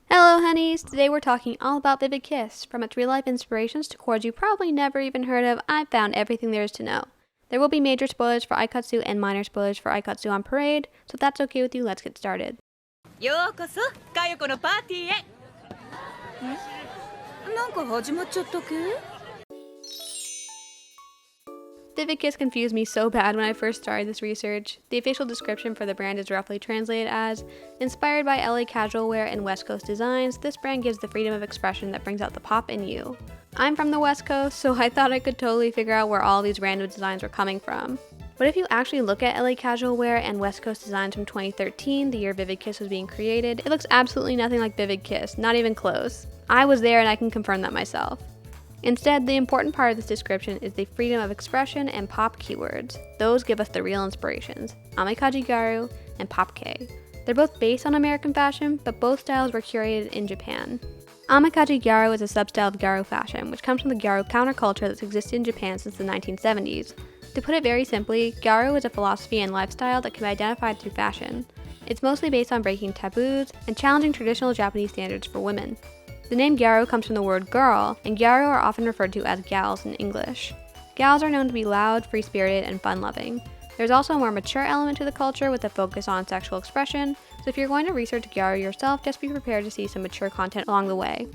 Hello honeys! Today we're talking all about Vivid Kiss. From its real-life inspirations to chords you probably never even heard of, I've found everything there is to know. There will be major spoilers for Aikatsu and minor spoilers for Aikatsu on Parade, so if that's okay with you, let's get started. KAYOKO, KAYOKOのパーティーへ。なんか始まっちゃったっけ? Vivid Kiss confused me so bad when I first started this research. The official description for the brand is roughly translated as, inspired by LA casual wear and West Coast designs, this brand gives the freedom of expression that brings out the pop in you. I'm from the West Coast, so I thought I could totally figure out where all these random designs were coming from. But if you actually look at LA casual wear and West Coast designs from 2013, the year Vivid Kiss was being created, it looks absolutely nothing like Vivid Kiss, not even close. I was there and I can confirm that myself. Instead, the important part of this description is the freedom of expression and pop keywords. Those give us the real inspirations, Amikaji Gyaru and Pop K. They're both based on American fashion, but both styles were curated in Japan. Amikaji Gyaru is a substyle of Gyaru Fashion, which comes from the Gyaru counterculture that's existed in Japan since the 1970s. To put it very simply, Gyaru is a philosophy and lifestyle that can be identified through fashion. It's mostly based on breaking taboos and challenging traditional Japanese standards for women. The name Gyaru comes from the word girl, and Gyaru are often referred to as gals in English. Gals are known to be loud, free-spirited, and fun-loving. There's also a more mature element to the culture with a focus on sexual expression, so if you're going to research Gyaru yourself, just be prepared to see some mature content along the way.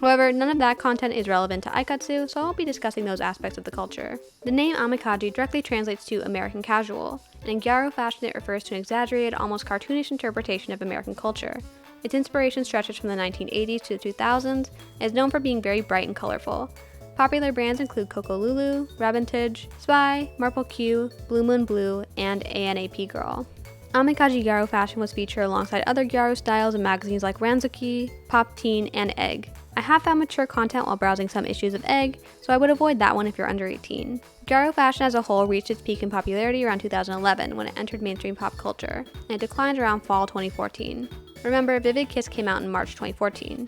However, none of that content is relevant to Aikatsu, so I won't be discussing those aspects of the culture. The name Amikaji directly translates to American casual, and in Gyaru Fashion it refers to an exaggerated, almost cartoonish interpretation of American culture. Its inspiration stretches from the 1980s to the 2000s and is known for being very bright and colorful. Popular brands include Coco Lulu, Rabentage, Spy, Marple Q, Blue Moon Blue, and ANAP Girl. Amikaji Gyaru Fashion was featured alongside other Gyaru styles in magazines like Ranzuki, Pop Teen, and Egg. I have found mature content while browsing some issues of Egg, so I would avoid that one if you're under 18. Gyaru Fashion as a whole reached its peak in popularity around 2011 when it entered mainstream pop culture, and it declined around fall 2014. Remember, Vivid Kiss came out in March 2014.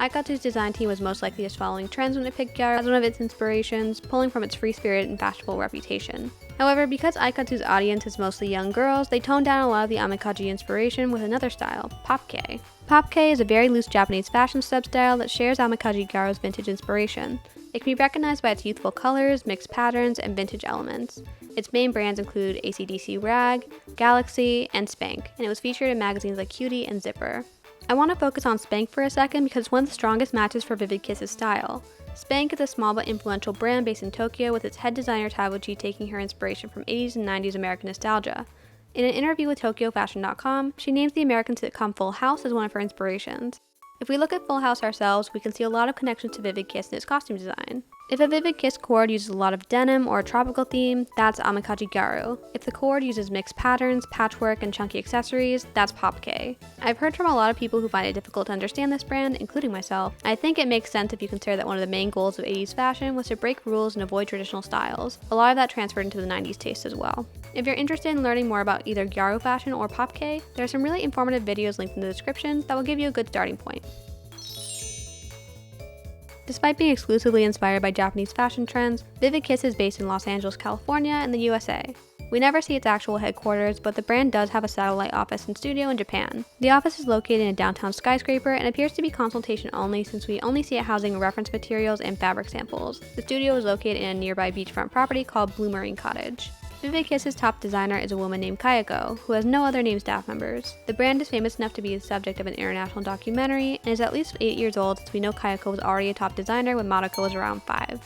Aikatsu's design team was most likely just following trends when it picked Gyaru as one of its inspirations, pulling from its free spirit and fashionable reputation. However, because Aikatsu's audience is mostly young girls, they toned down a lot of the Amikaji inspiration with another style, Pop K. Pop K is a very loose Japanese fashion sub-style that shares Amikaji Gyaru's vintage inspiration. It can be recognized by its youthful colors, mixed patterns, and vintage elements. Its main brands include AC/DC Rag, Galaxy, and Spank, and it was featured in magazines like Cutie and Zipper. I want to focus on Spank for a second because it's one of the strongest matches for Vivid Kiss's style. Spank is a small but influential brand based in Tokyo, with its head designer Tabuchi taking her inspiration from 80s and 90s American nostalgia. In an interview with TokyoFashion.com, she names the American sitcom Full House as one of her inspirations. If we look at Full House ourselves, we can see a lot of connections to Vivid Kiss in its costume design. If a Vivid Kiss cord uses a lot of denim or a tropical theme, that's Amikaji Gyaru. If the cord uses mixed patterns, patchwork, and chunky accessories, that's Pop K. I've heard from a lot of people who find it difficult to understand this brand, including myself. I think it makes sense if you consider that one of the main goals of 80s fashion was to break rules and avoid traditional styles. A lot of that transferred into the 90s taste as well. If you're interested in learning more about either Gyaru Fashion or Pop K, there are some really informative videos linked in the description that will give you a good starting point. Despite being exclusively inspired by Japanese fashion trends, Vivid Kiss is based in Los Angeles, California in the USA. We never see its actual headquarters, but the brand does have a satellite office and studio in Japan. The office is located in a downtown skyscraper and appears to be consultation only since we only see it housing reference materials and fabric samples. The studio is located in a nearby beachfront property called Blue Marine Cottage. Vivid Kiss's top designer is a woman named KAYOKO, who has no other named staff members. The brand is famous enough to be the subject of an international documentary, and is at least 8 years old since we know KAYOKO was already a top designer when Mariko was around 5.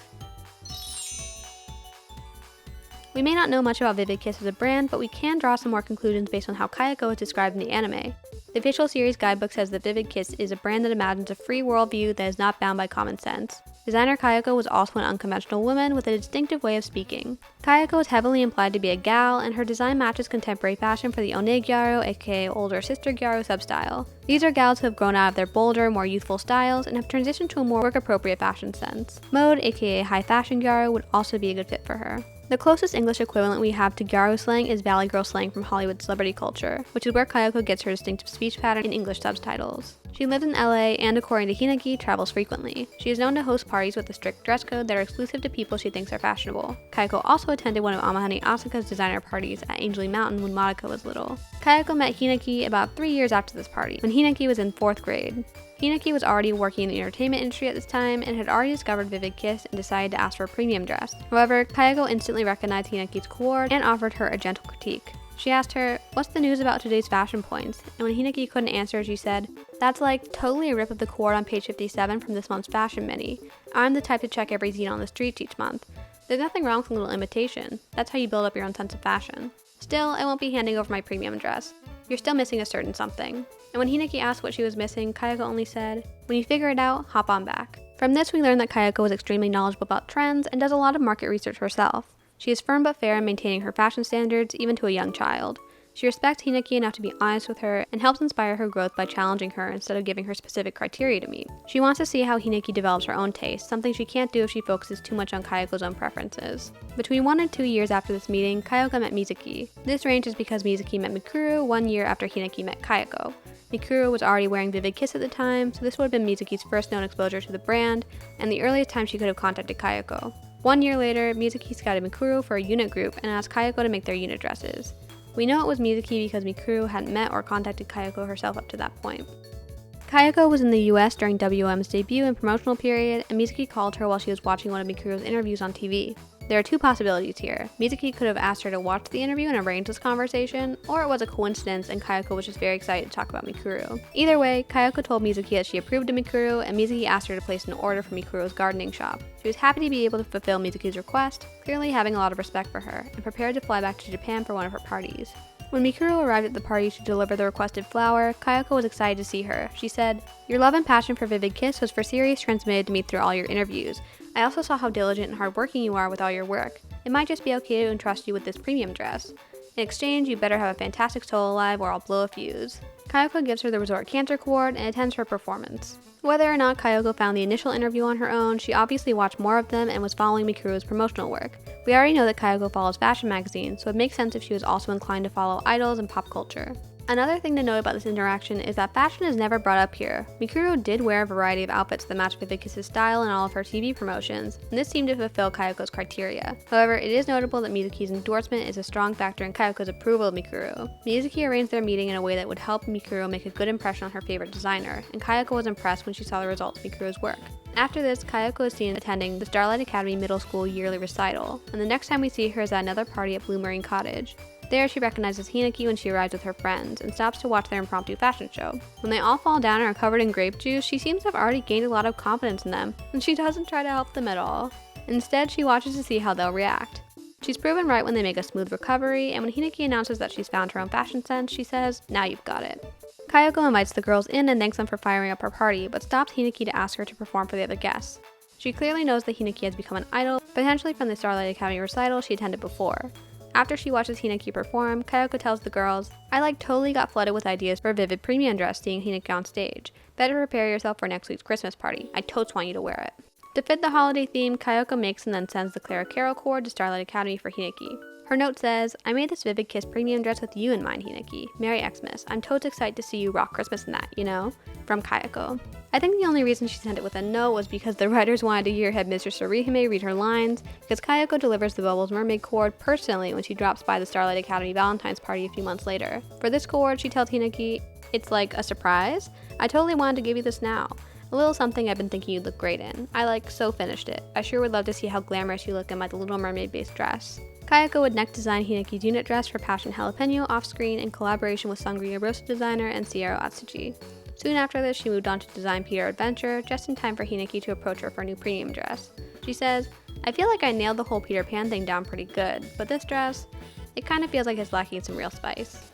We may not know much about Vivid Kiss as a brand, but we can draw some more conclusions based on how KAYOKO is described in the anime. The official series guidebook says that Vivid Kiss is a brand that imagines a free worldview that is not bound by common sense. Designer KAYOKO was also an unconventional woman with a distinctive way of speaking. KAYOKO is heavily implied to be a gal, and her design matches contemporary fashion for the One Gyaru, aka older sister Gyaru substyle. These are gals who have grown out of their bolder, more youthful styles and have transitioned to a more work-appropriate fashion sense. Mode, aka high fashion Gyaru, would also be a good fit for her. The closest English equivalent we have to Gyaru slang is Valley Girl slang from Hollywood celebrity culture, which is where KAYOKO gets her distinctive speech pattern in English subtitles. She lives in LA and, according to Hinaki, travels frequently. She is known to host parties with a strict dress code that are exclusive to people she thinks are fashionable. KAYOKO also attended one of Amahane Asuka's designer parties at Angelie Mountain when Madoka was little. KAYOKO met Hinaki about 3 years after this party, when Hinaki was in 4th grade. Hinaki was already working in the entertainment industry at this time and had already discovered Vivid Kiss and decided to ask for a premium dress. However, KAYOKO instantly recognized Hinaki's coords and offered her a gentle critique. She asked her, "What's the news about today's fashion points?" And when Hinaki couldn't answer, she said, "That's like totally a rip of the coord on page 57 from this month's fashion mini. I'm the type to check every zine on the streets each month. There's nothing wrong with a little imitation. That's how you build up your own sense of fashion. Still, I won't be handing over my premium dress. You're still missing a certain something." And when Hinaki asked what she was missing, KAYOKO only said, "When you figure it out, hop on back." From this, we learned that KAYOKO was extremely knowledgeable about trends and does a lot of market research herself. She is firm but fair in maintaining her fashion standards, even to a young child. She respects Hinaki enough to be honest with her and helps inspire her growth by challenging her instead of giving her specific criteria to meet. She wants to see how Hinaki develops her own taste, something she can't do if she focuses too much on KAYOKO's own preferences. Between 1 and 2 years after this meeting, KAYOKO met Mizuki. This ranges because Mizuki met Mikuru 1 year after Hinaki met KAYOKO. Mikuru was already wearing Vivid Kiss at the time, so this would have been Mizuki's first known exposure to the brand, and the earliest time she could have contacted KAYOKO. 1 year later, Mizuki scouted Mikuru for a unit group and asked KAYOKO to make their unit dresses. We know it was Mizuki because Mikuru hadn't met or contacted KAYOKO herself up to that point. KAYOKO was in the US during WM's debut and promotional period, and Mizuki called her while she was watching one of Mikuru's interviews on TV. There are 2 possibilities here. Mizuki could have asked her to watch the interview and arrange this conversation, or it was a coincidence and KAYOKO was just very excited to talk about Mikuru. Either way, KAYOKO told Mizuki that she approved of Mikuru, and Mizuki asked her to place an order for Mikuru's gardening shop. She was happy to be able to fulfill Mizuki's request, clearly having a lot of respect for her, and prepared to fly back to Japan for one of her parties. When Mikuru arrived at the party to deliver the requested flower, KAYOKO was excited to see her. She said, "Your love and passion for Vivid Kiss was for series transmitted to me through all your interviews. I also saw how diligent and hardworking you are with all your work. It might just be okay to entrust you with this premium dress. In exchange, you better have a fantastic soul alive or I'll blow a fuse." KAYOKO gives her the Resort Cancer Coord and attends her performance. Whether or not KAYOKO found the initial interview on her own, she obviously watched more of them and was following Mikuru's promotional work. We already know that KAYOKO follows fashion magazines, so it makes sense if she was also inclined to follow idols and pop culture. Another thing to note about this interaction is that fashion is never brought up here. Mikuru did wear a variety of outfits that match Vivid Kiss's style in all of her TV promotions, and this seemed to fulfill KAYOKO's criteria. However, it is notable that Mizuki's endorsement is a strong factor in KAYOKO's approval of Mikuru. Mizuki arranged their meeting in a way that would help Mikuru make a good impression on her favorite designer, and KAYOKO was impressed when she saw the results of Mikuru's work. After this, KAYOKO is seen attending the Starlight Academy Middle School yearly recital, and the next time we see her is at another party at Blue Marine Cottage. There, she recognizes Hinaki when she arrives with her friends and stops to watch their impromptu fashion show. When they all fall down and are covered in grape juice, she seems to have already gained a lot of confidence in them, and she doesn't try to help them at all. Instead, she watches to see how they'll react. She's proven right when they make a smooth recovery, and when Hinaki announces that she's found her own fashion sense, she says, "Now you've got it." KAYOKO invites the girls in and thanks them for firing up her party, but stops Hinaki to ask her to perform for the other guests. She clearly knows that Hinaki has become an idol, potentially from the Starlight Academy recital she attended before. After she watches Hinaki perform, KAYOKO tells the girls, "I totally got flooded with ideas for a Vivid premium dress seeing Hinaki on stage. Better prepare yourself for next week's Christmas party. I totes want you to wear it." To fit the holiday theme, KAYOKO makes and then sends the Clara Carroll Coord to Starlight Academy for Hinaki. Her note says, "I made this Vivid Kiss premium dress with you in mind, Hinaki. Merry Xmas. I'm totes excited to see you rock Christmas in that, you know?" From KAYOKO. I think the only reason she sent it with a note was because the writers wanted to hear head mistress Sorihime read her lines, because KAYOKO delivers the Bubbles Mermaid Coord personally when she drops by the Starlight Academy Valentine's party a few months later. For this Coord, she tells Hinaki, "It's like a surprise? I totally wanted to give you this now. A little something I've been thinking you'd look great in. So finished it. I sure would love to see how glamorous you look in my Little Mermaid based dress." KAYOKO would next design Hinaki's unit dress for Passion Jalapeno off-screen in collaboration with Sangria Rosa designer and Sierra Atsuji. Soon after this, she moved on to design Peter Adventure, just in time for Hinaki to approach her for a new premium dress. She says, "I feel like I nailed the whole Peter Pan thing down pretty good, but this dress, it kind of feels like it's lacking some real spice."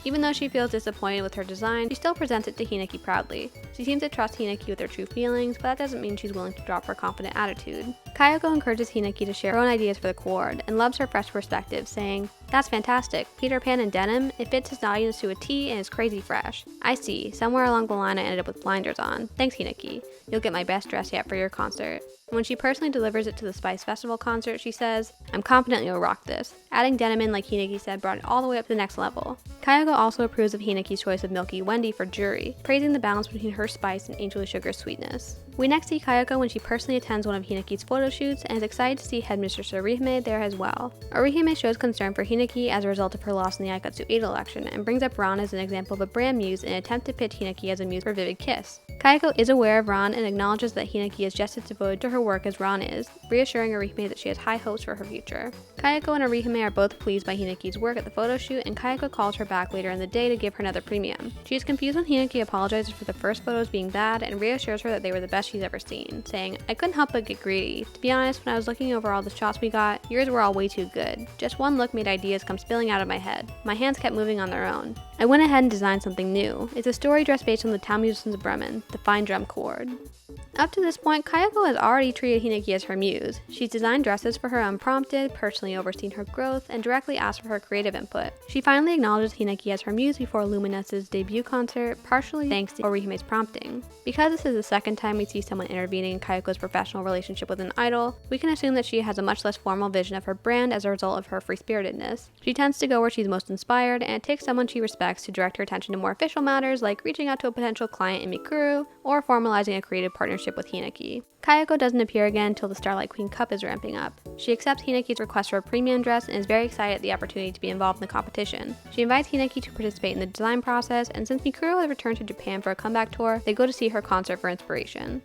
Even though she feels disappointed with her design, she still presents it to Hinaki proudly. She seems to trust Hinaki with her true feelings, but that doesn't mean she's willing to drop her confident attitude. KAYOKO encourages Hinaki to share her own ideas for the Coord, and loves her fresh perspective, saying, "That's fantastic. Peter Pan in denim, it fits his audience to a T and is crazy fresh. I see. Somewhere along the line I ended up with blinders on. Thanks, Hinaki. You'll get my best dress yet for your concert." And when she personally delivers it to the Spice Festival concert, she says, "I'm confident you'll rock this. Adding denim in, like Hinaki said, brought it all the way up to the next level. KAYOKO also approves of Hinaki's choice of Milky Wendy for jewelry, praising the balance between her spice and Angel Sugar's sweetness. We next see KAYOKO when she personally attends one of Hinaki's photo shoots and is excited to see headmistress Orihime there as well. Orihime shows concern for Hinaki as a result of her loss in the Aikatsu 8 election and brings up Ran as an example of a brand muse in an attempt to pitch Hinaki as a muse for Vivid Kiss. KAYOKO is aware of Ran and acknowledges that Hinaki is just as devoted to her work as Ran is, reassuring Orihime that she has high hopes for her future. KAYOKO and Orihime are both pleased by Hinaki's work at the photo shoot, and KAYOKO calls her back later in the day to give her another premium. She is confused when Hinaki apologizes for the first photos being bad and reassures her that they were the best she's ever seen, saying, "I couldn't help but get greedy. To be honest, when I was looking over all the shots we got, yours were all way too good. Just one look made ideas come spilling out of my head. My hands kept moving on their own. I went ahead and designed something new. It's a story dress based on the town musicians of Bremen, the fine drum chord." Up to this point, KAYOKO has already treated Hinaki as her muse. She's designed dresses for her unprompted, personally overseen her growth, and directly asked for her creative input. She finally acknowledges Hinaki as her muse before Luminous' debut concert, partially thanks to Orihime's prompting. Because this is the second time we see someone intervening in KAYOKO's professional relationship with an idol, we can assume that she has a much less formal vision of her brand as a result of her free-spiritedness. She tends to go where she's most inspired, and it takes someone she respects to direct her attention to more official matters like reaching out to a potential client in Mikuru or formalizing a creative partnership with Hinaki. KAYOKO doesn't appear again until the Starlight Queen Cup is ramping up. She accepts Hinaki's request for a premium dress and is very excited at the opportunity to be involved in the competition. She invites Hinaki to participate in the design process, and since Mikuru has returned to Japan for a comeback tour, they go to see her concert for inspiration.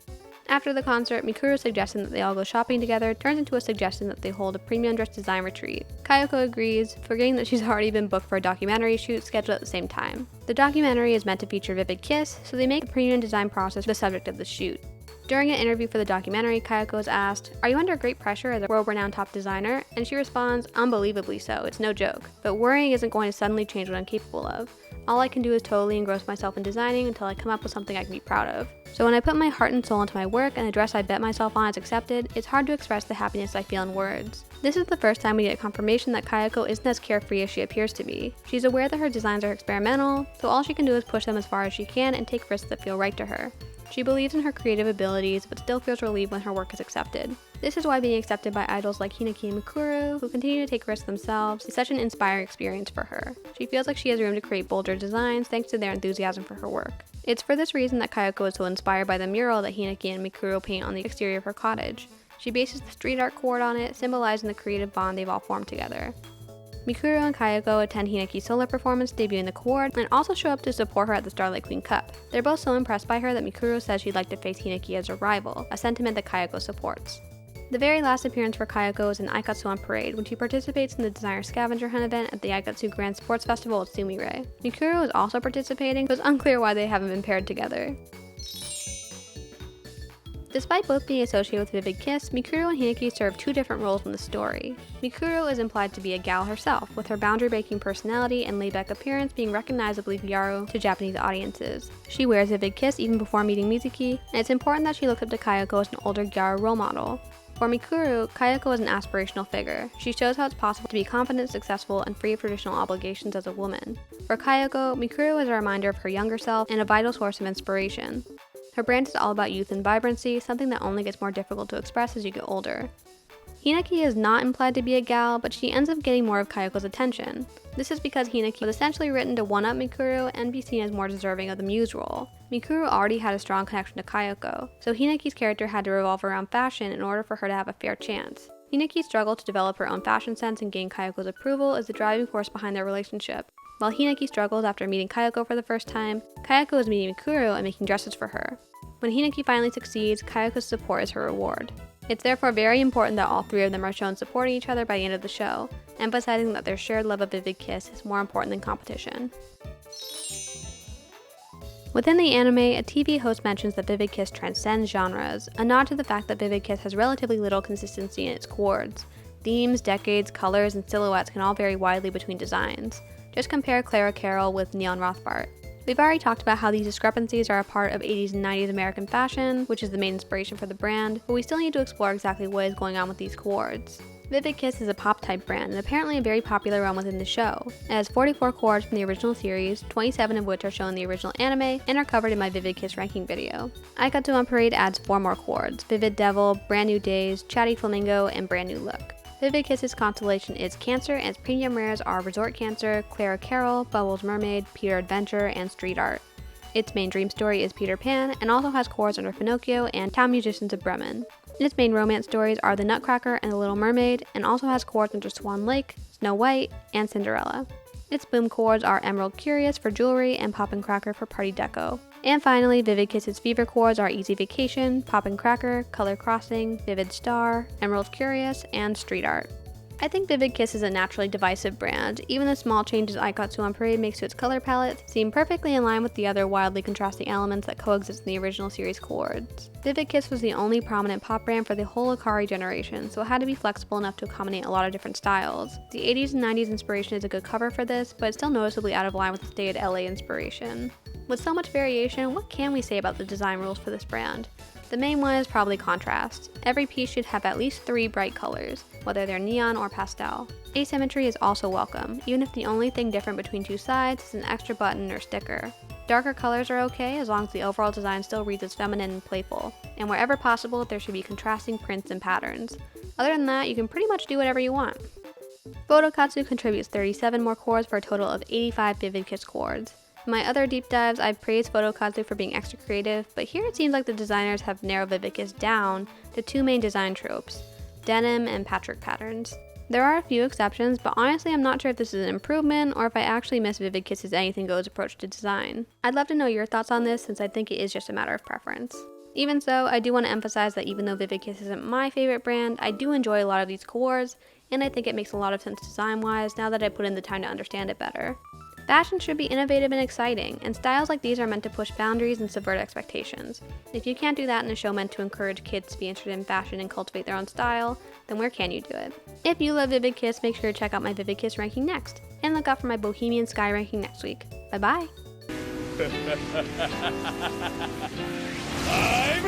After the concert, Mikuru suggesting that they all go shopping together turns into a suggestion that they hold a premium dress design retreat. KAYOKO agrees, forgetting that she's already been booked for a documentary shoot scheduled at the same time. The documentary is meant to feature Vivid Kiss, so they make the premium design process the subject of the shoot. During an interview for the documentary, KAYOKO is asked, "Are you under great pressure as a world-renowned top designer?" And she responds, "Unbelievably so, it's no joke. But worrying isn't going to suddenly change what I'm capable of. All I can do is totally engross myself in designing until I come up with something I can be proud of. So when I put my heart and soul into my work and the dress I bet myself on is accepted, it's hard to express the happiness I feel in words." This is the first time we get confirmation that KAYOKO isn't as carefree as she appears to be. She's aware that her designs are experimental, so all she can do is push them as far as she can and take risks that feel right to her. She believes in her creative abilities, but still feels relieved when her work is accepted. This is why being accepted by idols like Hinaki and Mikuru, who continue to take risks themselves, is such an inspiring experience for her. She feels like she has room to create bolder designs thanks to their enthusiasm for her work. It's for this reason that KAYOKO is so inspired by the mural that Hinaki and Mikuru paint on the exterior of her cottage. She bases the street art chord on it, symbolizing the creative bond they've all formed together. Mikuru and KAYOKO attend Hinaki's solo performance debuting the chord and also show up to support her at the Starlight Queen Cup. They're both so impressed by her that Mikuru says she'd like to face Hinaki as a rival, a sentiment that KAYOKO supports. The very last appearance for KAYOKO is in Aikatsu on Parade when she participates in the designer scavenger hunt event at the Aikatsu Grand Sports Festival at Sumire. Mikuru is also participating, so it's unclear why they haven't been paired together. Despite both being associated with Vivid Kiss, Mikuru and Hinaki serve two different roles in the story. Mikuru is implied to be a gal herself, with her boundary-breaking personality and laid-back appearance being recognizably Gyaru to Japanese audiences. She wears Vivid Kiss even before meeting Mizuki, and it's important that she looks up to KAYOKO as an older Gyaru role model. For Mikuru, KAYOKO is an aspirational figure. She shows how it's possible to be confident, successful, and free of traditional obligations as a woman. For KAYOKO, Mikuru is a reminder of her younger self and a vital source of inspiration. Her brand is all about youth and vibrancy, something that only gets more difficult to express as you get older. Hinaki is not implied to be a gal, but she ends up getting more of KAYOKO's attention. This is because Hinaki was essentially written to one-up Mikuru and be seen as more deserving of the muse role. Mikuru already had a strong connection to KAYOKO, so Hinaki's character had to revolve around fashion in order for her to have a fair chance. Hinaki's struggle to develop her own fashion sense and gain KAYOKO's approval is the driving force behind their relationship. While Hinaki struggles after meeting KAYOKO for the first time, KAYOKO is meeting Mikuru and making dresses for her. When Hinaki finally succeeds, KAYOKO's support is her reward. It's therefore very important that all three of them are shown supporting each other by the end of the show, emphasizing that their shared love of Vivid Kiss is more important than competition. Within the anime, a TV host mentions that Vivid Kiss transcends genres, a nod to the fact that Vivid Kiss has relatively little consistency in its chords. Themes, decades, colors, and silhouettes can all vary widely between designs. Just compare Clara Carroll with Neon Rothbart. We've already talked about how these discrepancies are a part of 80s and 90s American fashion, which is the main inspiration for the brand, but we still need to explore exactly what is going on with these chords. Vivid Kiss is a pop-type brand, and apparently a very popular one within the show. It has 44 chords from the original series, 27 of which are shown in the original anime, and are covered in my Vivid Kiss ranking video. Aikatsu on Parade adds 4 more chords: Vivid Devil, Brand New Days, Chatty Flamingo, and Brand New Look. Vivid Kiss's constellation is Cancer, and its premium rares are Resort Cancer, Clara Carol, Bubbles Mermaid, Peter Adventure, and Street Art. Its main dream story is Peter Pan, and also has coords under Pinocchio and Town Musicians of Bremen. Its main romance stories are The Nutcracker and The Little Mermaid, and also has coords under Swan Lake, Snow White, and Cinderella. Its boom coords are Emerald Curious for jewelry and Poppin' Cracker for party deco. And finally, Vivid Kiss's fever coords are Easy Vacation, Poppin' Cracker, Color Crossing, Vivid Star, Emerald Curious, and Street Art. I think Vivid Kiss is a naturally divisive brand. Even the small changes Aikatsu on Parade makes to its color palette seem perfectly in line with the other wildly contrasting elements that coexist in the original series coords. Vivid Kiss was the only prominent pop brand for the whole Akari generation, so it had to be flexible enough to accommodate a lot of different styles. The 80s and 90s inspiration is a good cover for this, but it's still noticeably out of line with the stated LA inspiration. With so much variation, what can we say about the design rules for this brand? The main one is probably contrast. Every piece should have at least 3 bright colors, whether they're neon or pastel. Asymmetry is also welcome, even if the only thing different between two sides is an extra button or sticker. Darker colors are okay as long as the overall design still reads as feminine and playful, and wherever possible there should be contrasting prints and patterns. Other than that, you can pretty much do whatever you want. Photokatsu contributes 37 more coords for a total of 85 Vivid Kiss coords. In my other deep dives, I've praised Photokatsu for being extra creative, but here it seems like the designers have narrowed Vivid Kiss down to 2 main design tropes: denim and patchwork patterns. There are a few exceptions, but honestly I'm not sure if this is an improvement or if I actually miss Vivid Kiss's anything goes approach to design. I'd love to know your thoughts on this since I think it is just a matter of preference. Even so, I do want to emphasize that even though Vivid Kiss isn't my favorite brand, I do enjoy a lot of these coords, and I think it makes a lot of sense design-wise now that I put in the time to understand it better. Fashion should be innovative and exciting, and styles like these are meant to push boundaries and subvert expectations. If you can't do that in a show meant to encourage kids to be interested in fashion and cultivate their own style, then where can you do it? If you love Vivid Kiss, make sure to check out my Vivid Kiss ranking next, and look out for my Bohemian Sky ranking next week. Bye bye! I'm